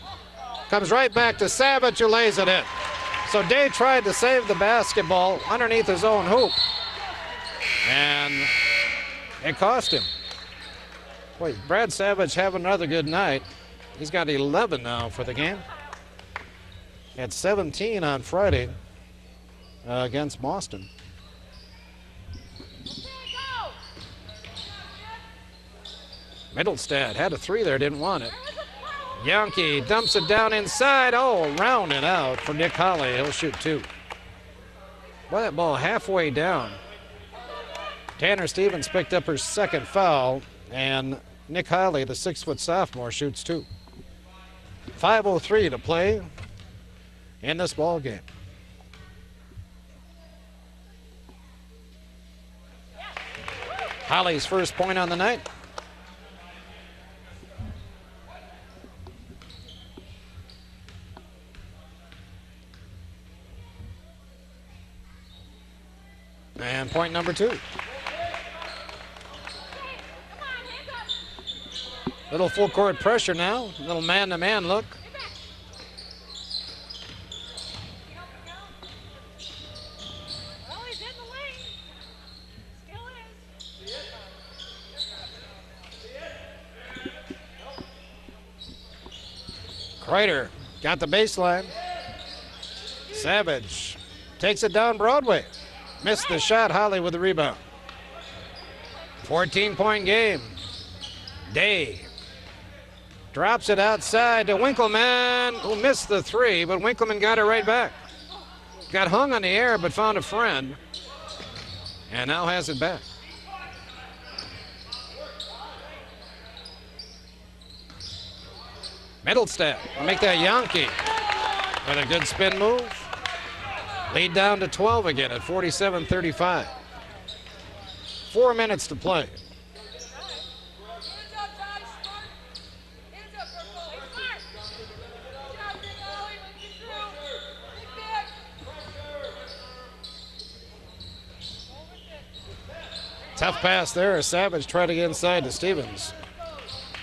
Comes right back to Savage, who lays it in. So Day tried to save the basketball underneath his own hoop. And it cost him. Boy, Brad Savage having another good night. He's got 11 now for the game. Had 17 on Friday against Boston. Middlestat had a 3 there, didn't want it. Yankee dumps it down inside. Oh, rounded out for Nick Holly. He'll shoot 2. Well, that ball halfway down. Tanner Stevens picked up her second foul, and Nick Holly, the 6-foot sophomore, shoots 2. 5:03 to play in this ball game. Holly's first point on the night. And point number 2. Little full court pressure now. Little man-to-man look. Well, he's in the lane. Still is. Kreider got the baseline. Savage takes it down Broadway. Missed the shot. Holly with the rebound. 14-point game. Day drops it outside to Winkleman, who missed the three, but Winkleman got it right back. Got hung on the air, but found a friend, and now has it back. Middlestep will make that Yankee with a good spin move. Lead down to 12 again at 47-35. 4 minutes to play. Tough pass there as Savage tried to get inside to Stevens.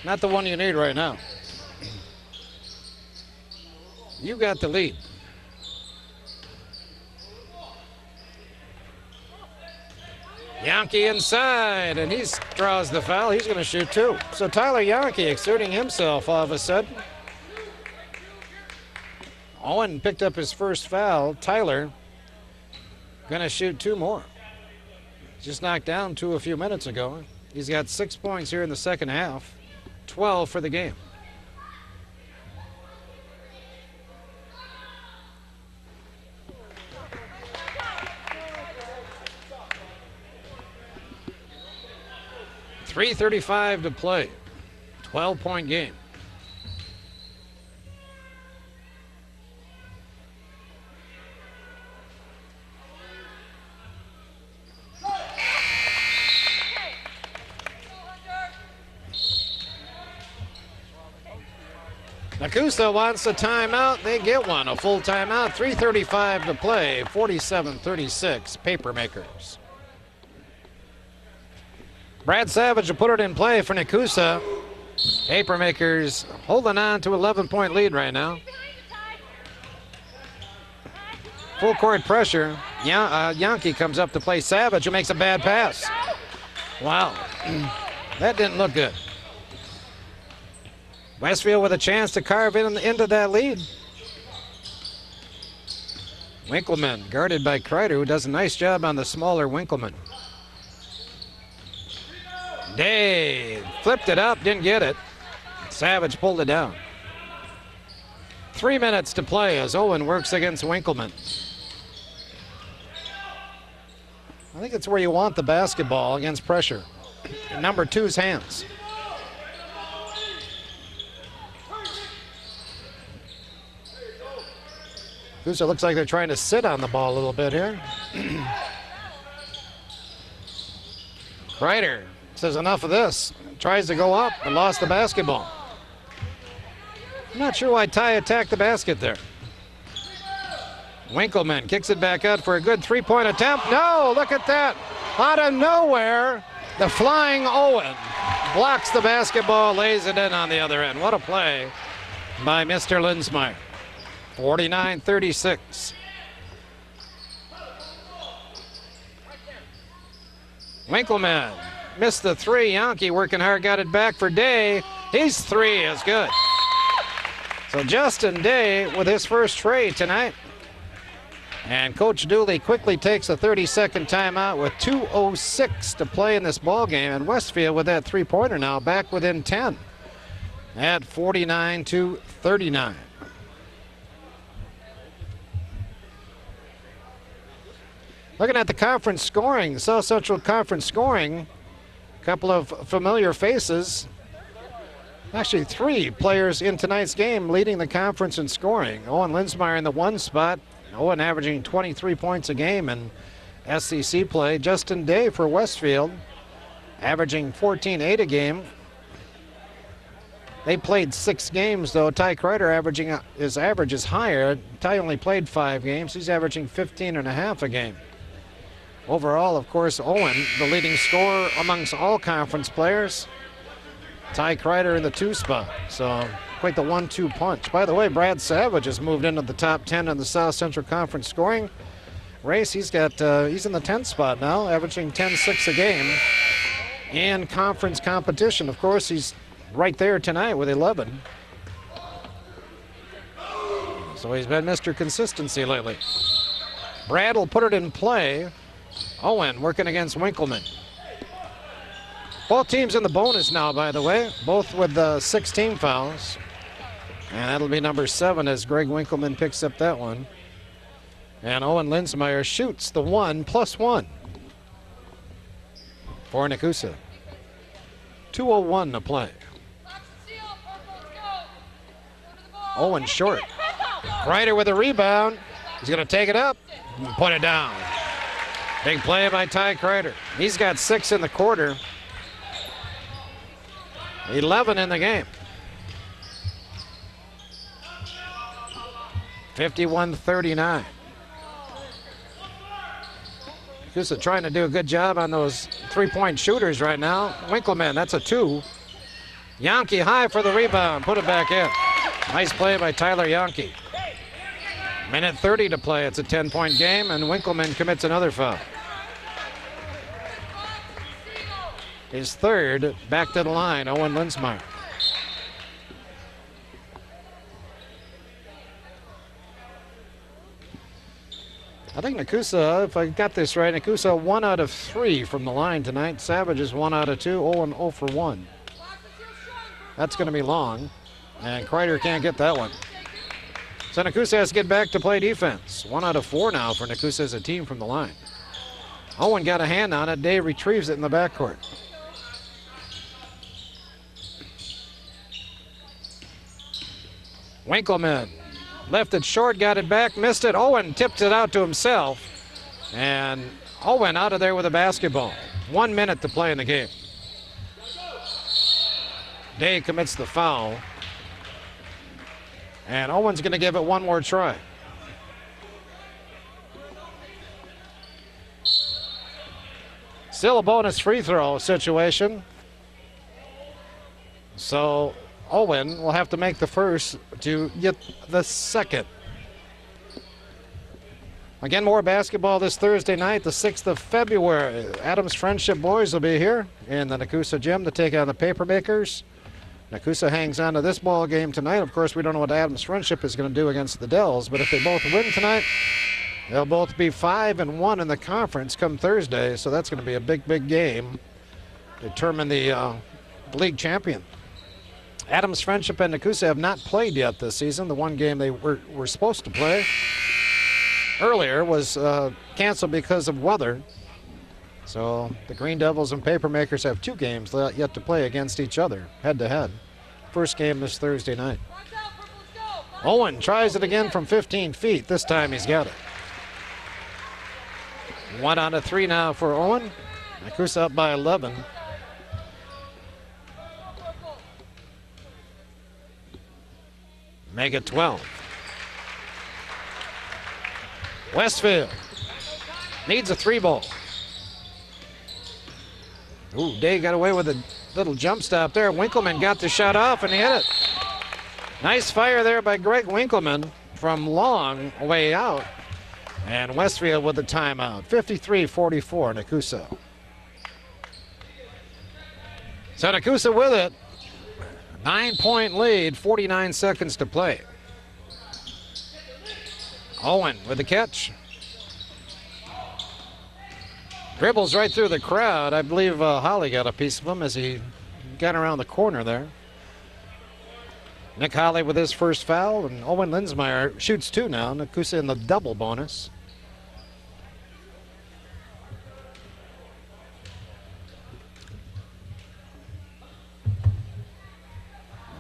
Not the one you need right now. You got the lead. Yankee inside, and he draws the foul. He's going to shoot two. So Tyler Yankee exerting himself all of a sudden. Owen picked up his first foul. Tyler going to shoot two more. Just knocked down two a few minutes ago. He's got 6 points here in the second half. 12 for the game. .335 to play. 12-point game. Nekoosa wants a timeout. They get one, a full timeout. 3:35 to play, 47-36, Papermakers. Brad Savage will put it in play for Nekoosa. Papermakers holding on to 11-point lead right now. Full court pressure. Yankee comes up to play Savage, who makes a bad pass. Wow, that didn't look good. Westfield with a chance to carve into that lead. Winkleman guarded by Kreider, who does a nice job on the smaller Winkleman. Day flipped it up, didn't get it. Savage pulled it down. 3 minutes to play as Owen works against Winkleman. I think it's where you want the basketball against pressure. In number two's hands. Nekoosa looks like they're trying to sit on the ball a little bit here. Kreider says enough of this. Tries to go up and lost the basketball. I'm not sure why Ty attacked the basket there. Winkleman kicks it back out for a good three-point attempt. No, look at that. Out of nowhere, the flying Owen blocks the basketball, lays it in on the other end. What a play by Mr. Linsmeyer. 49-36. Winkleman missed the three. Yankee working hard, got it back for Day. His three is good. So Justin Day with his first trade tonight. And Coach Dooley quickly takes a 30-second timeout with 2:06 to play in this ball game. And Westfield with that three-pointer now back within 10 at 49-39. Looking at the conference scoring, the South Central Conference scoring, a couple of familiar faces. Actually, three players in tonight's game leading the conference in scoring. Owen Linsmeyer in the one spot. Owen averaging 23 points a game in SCC play. Justin Day for Westfield, averaging 14.8 a game. They played 6 games, though. Ty Kreider his average is higher. Ty only played 5 games. He's averaging 15.5 a game. Overall, of course, Owen, the leading scorer amongst all conference players. Ty Kreider in the 2 spot. So quite the 1-2 punch. By the way, Brad Savage has moved into the top 10 in the South Central Conference scoring race. He's in the 10th spot now, averaging 10.6 a game in conference competition. Of course, he's right there tonight with 11. So he's been Mr. Consistency lately. Brad will put it in play. Owen working against Winkleman. Both teams in the bonus now, by the way, both with 16 fouls. And that'll be number 7 as Greg Winkleman picks up that one. And Owen Linsmeyer shoots the 1+1 for Nekoosa. 2:01 to play. Owen short. Kreider with a rebound. He's going to take it up and put it down. Big play by Ty Kreider. He's got 6 in the quarter. 11 in the game. 51-39. Nekoosa trying to do a good job on those three-point shooters right now. Winkleman, that's a 2. Yankee high for the rebound. Put it back in. Nice play by Tyler Yankee. Minute 30 to play. It's a 10-point game, and Winkleman commits another foul. His third, back to the line, Owen Linsmeyer. I think Nekoosa, if I got this right, Nekoosa 1 out of 3 from the line tonight. Savage is 1 out of 2, Owen 0 for 1. That's going to be long, and Kreider can't get that one. So Nekoosa has to get back to play defense. 1 out of 4 now for Nekoosa as a team from the line. Owen got a hand on it. Day retrieves it in the backcourt. Winkleman left it short, got it back, missed it. Owen tipped it out to himself. And Owen out of there with a basketball. 1 minute to play in the game. Day commits the foul. And Owen's going to give it one more try. Still a bonus free throw situation. So Owen will have to make the first to get the second. Again, more basketball this Thursday night, the 6th of February. Adams Friendship boys will be here in the Nekoosa gym to take on the Papermakers. Nekoosa hangs on to this ball game tonight. Of course, we don't know what Adams Friendship is going to do against the Dells, but if they both win tonight, they'll both be 5-1 in the conference come Thursday, so that's going to be a big, big game to determine the league champion. Adams Friendship and Nekoosa have not played yet this season. The one game they were supposed to play earlier was canceled because of weather. So the Green Devils and Papermakers have 2 games yet to play against each other, head-to-head. First game this Thursday night. Owen tries it again from 15 feet. This time he's got it. 1 out of 3 now for Owen. Nekoosa up by 11. Make it 12. Westfield needs a 3-ball. Ooh, Day got away with a little jump stop there. Winkleman got the shot off and he hit it. Nice fire there by Greg Winkleman from long way out. And Westfield with the timeout. 53-44, Nekoosa. So Nekoosa with it. 9-point lead, 49 seconds to play. Owen with the catch. Dribbles right through the crowd. I believe Holly got a piece of him as he got around the corner there. Nick Holly with his first foul, and Owen Linsmeyer shoots 2 now. Nekoosa in the double bonus.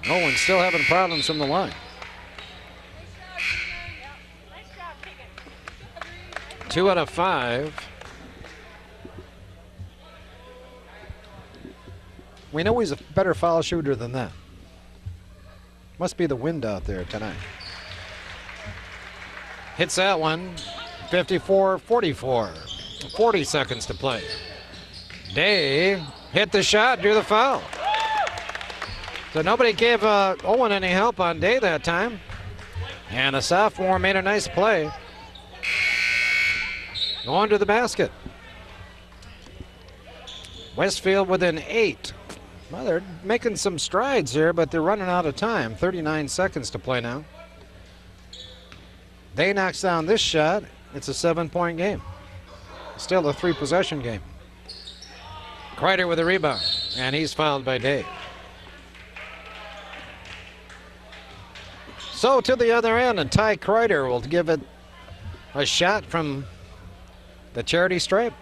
Owen still having problems from the line. 2 out of 5. We know he's a better foul shooter than that. Must be the wind out there tonight. Hits that one. 54-44. 40 seconds to play. Day hit the shot, drew the foul. So nobody gave Owen any help on Day that time. And the sophomore made a nice play. Going to the basket. Westfield within 8. Well, they're making some strides here, but they're running out of time. 39 seconds to play now. Day knocks down this shot. It's a 7-point game. Still a 3-possession game. Kreider with a rebound. And he's fouled by Dave. So to the other end, and Ty Kreider will give it a shot from the charity stripe.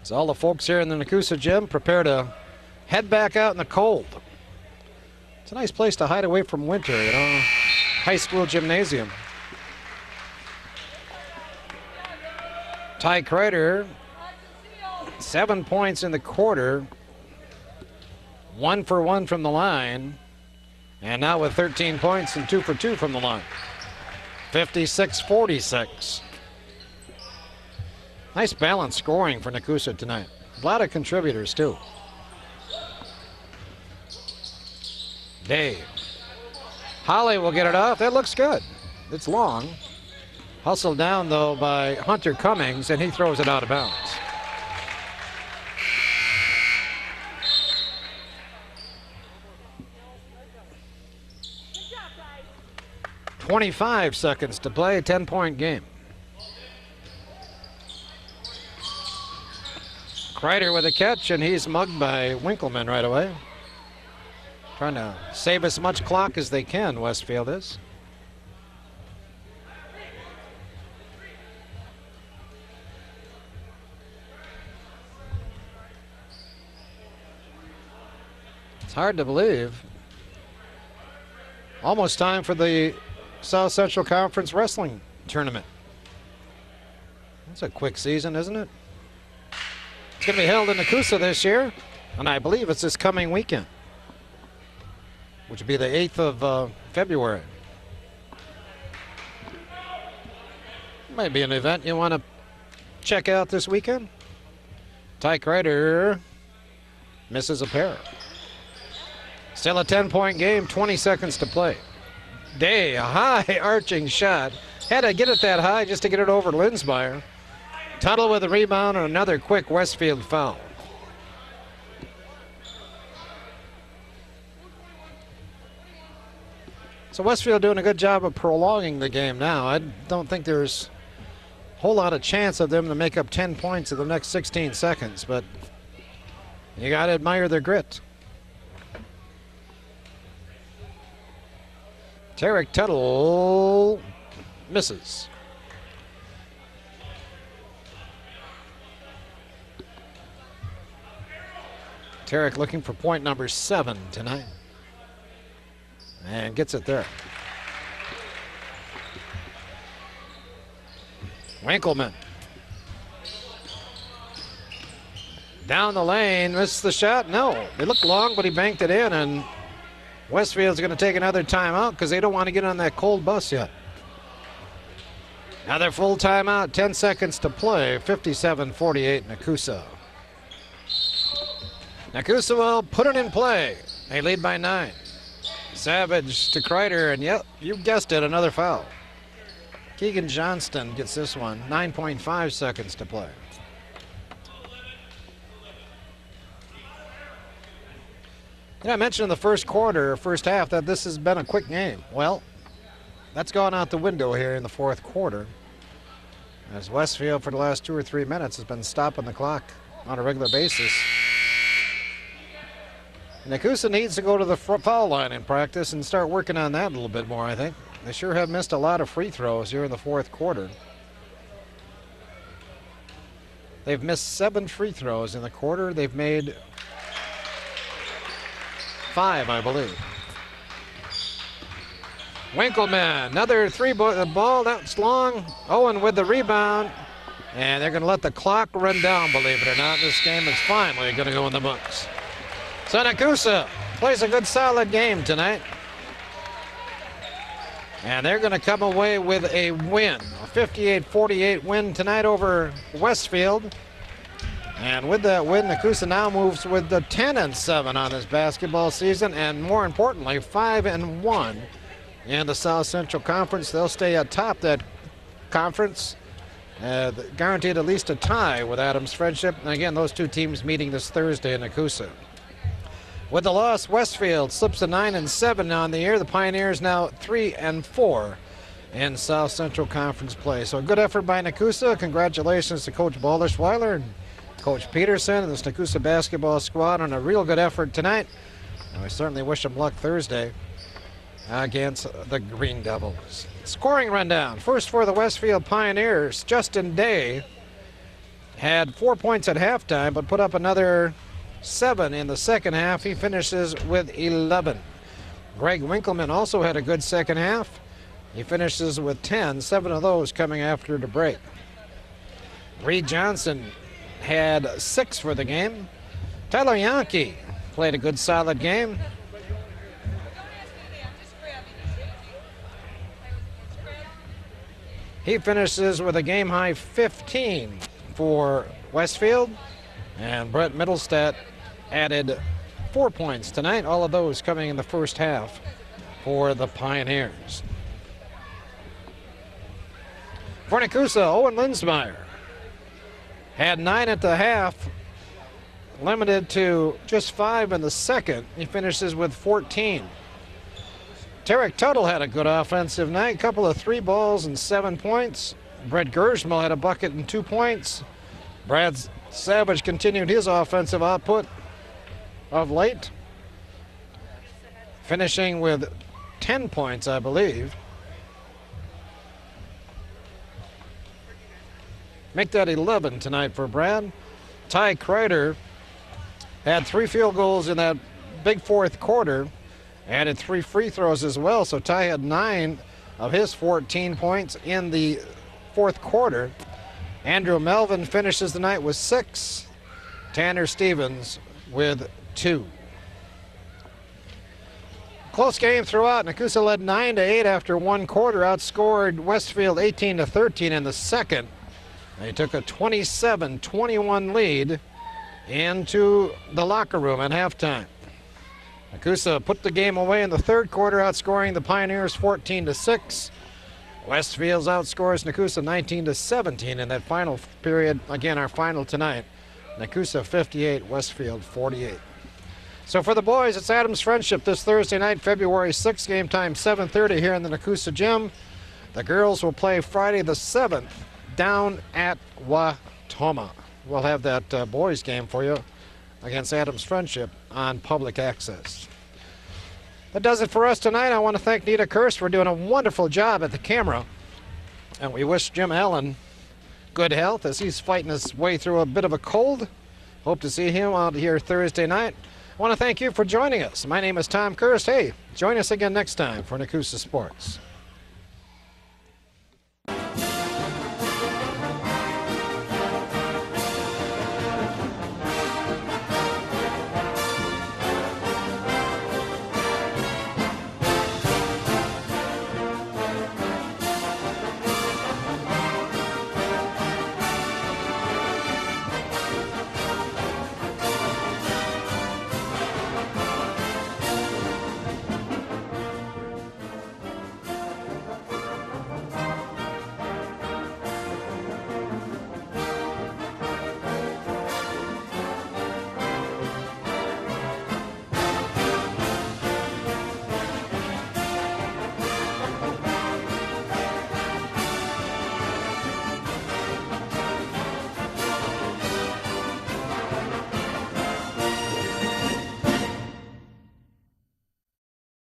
So all the folks here in the Nekoosa gym prepare to head back out in the cold. It's a nice place to hide away from winter, you know, high school gymnasium. Ty Kreider, 7 points in the quarter, 1 for 1 from the line, and now with 13 points and 2 for 2 from the line. 56-46. Nice balanced scoring for Nekoosa tonight. A lot of contributors too. Dave. Holly will get it off. That looks good. It's long. Hustled down though by Hunter Cummings, and he throws it out of bounds. Good job, guys. 25 seconds to play, 10-point game. Kreider with a catch, and he's mugged by Winkleman right away. Trying to save as much clock as they can, Westfield is. It's hard to believe. Almost time for the South Central Conference Wrestling Tournament. That's a quick season, isn't it? It's going to be held in Nekoosa this year, and I believe it's this coming weekend, which would be the 8th of February. Might be an event you want to check out this weekend. Ty Kreider misses a pair. Still a 10-point game, 20 seconds to play. Day, a high arching shot. Had to get it that high just to get it over Linsmeyer. Tuttle with a rebound and another quick Westfield foul. So Westfield doing a good job of prolonging the game now. I don't think there's a whole lot of chance of them to make up 10 points in the next 16 seconds, but you got to admire their grit. Tarek Tuttle misses. Tarek looking for point number 7 tonight. And gets it there. Winkleman. Down the lane, missed the shot. No, it looked long, but he banked it in, and Westfield's going to take another timeout because they don't want to get on that cold bus yet. Another full timeout, 10 seconds to play, 57-48 Nekoosa. Nekoosa will put it in play. They lead by 9. Savage to Kreider, and yep, you guessed it, another foul. Keegan Johnston gets this one, 9.5 seconds to play. I mentioned in the first quarter, first half, that this has been a quick game. Well, that's gone out the window here in the fourth quarter, as Westfield for the last 2 or 3 minutes has been stopping the clock on a regular basis. Nekoosa needs to go to the foul line in practice and start working on that a little bit more, I think. They sure have missed a lot of free throws here in the fourth quarter. They've missed 7 free throws in the quarter. They've made 5, I believe. Winkleman, another ball, that's long. Owen with the rebound. And they're going to let the clock run down, believe it or not. This game is finally going to go in the books. So Nekoosa plays a good solid game tonight. And they're going to come away with a win, a 58-48 win tonight over Westfield. And with that win, Nekoosa now moves with the 10-7 on this basketball season, and more importantly, 5-1 in the South Central Conference. They'll stay atop that conference, guaranteed at least a tie with Adams Friendship. And again, those two teams meeting this Thursday in Nekoosa. With the loss, Westfield slips to 9-7 on the year. The Pioneers now 3-4 in South Central Conference play. So a good effort by Nekoosa. Congratulations to Coach Balderschweiler and Coach Peterson and this Nekoosa basketball squad on a real good effort tonight. And we certainly wish them luck Thursday against the Green Devils. Scoring rundown. First for the Westfield Pioneers, Justin Day had 4 points at halftime, but put up another 7 in the second half. He finishes with 11. Greg Winkleman also had a good second half. He finishes with 10, 7 of those coming after the break. Reed Johnson had 6 for the game. Tyler Yankee played a good solid game. He finishes with a game-high 15 for Westfield. And Brett Middlestat added 4 points tonight, all of those coming in the first half for the Pioneers. For Nekoosa, Owen Linsmeyer had 9 at the half, limited to just 5 in the second. He finishes with 14. Tarek Tuttle had a good offensive night, couple of 3 balls and 7 points. Brett Gersmal had a bucket and 2 points. Brad Savage continued his offensive output of late, finishing with 10 points, I believe. Make that 11 tonight for Brad. Ty Kreider had 3 field goals in that big fourth quarter, added 3 free throws as well, so Ty had 9 of his 14 points in the fourth quarter. Andrew Melvin finishes the night with 6. Tanner Stevens with 2. Close game throughout. Nekoosa led 9-8 after 1 quarter, outscored Westfield 18-13 in the second. They took a 27-21 lead into the locker room at halftime. Nekoosa put the game away in the third quarter, outscoring the Pioneers 14-6. Westfield's outscores Nekoosa 19-17 in that final period. Again, our final tonight. Nekoosa 58, Westfield 48. So for the boys, it's Adams Friendship this Thursday night, February 6th, game time 7:30 here in the Nekoosa gym. The girls will play Friday the 7th down at Watoma. We'll have that boys game for you against Adams Friendship on public access. That does it for us tonight. I want to thank Nita Kirst for doing a wonderful job at the camera. And we wish Jim Allen good health as he's fighting his way through a bit of a cold. Hope to see him out here Thursday night. I want to thank you for joining us. My name is Tom Kirst. Hey, join us again next time for Nekoosa Sports.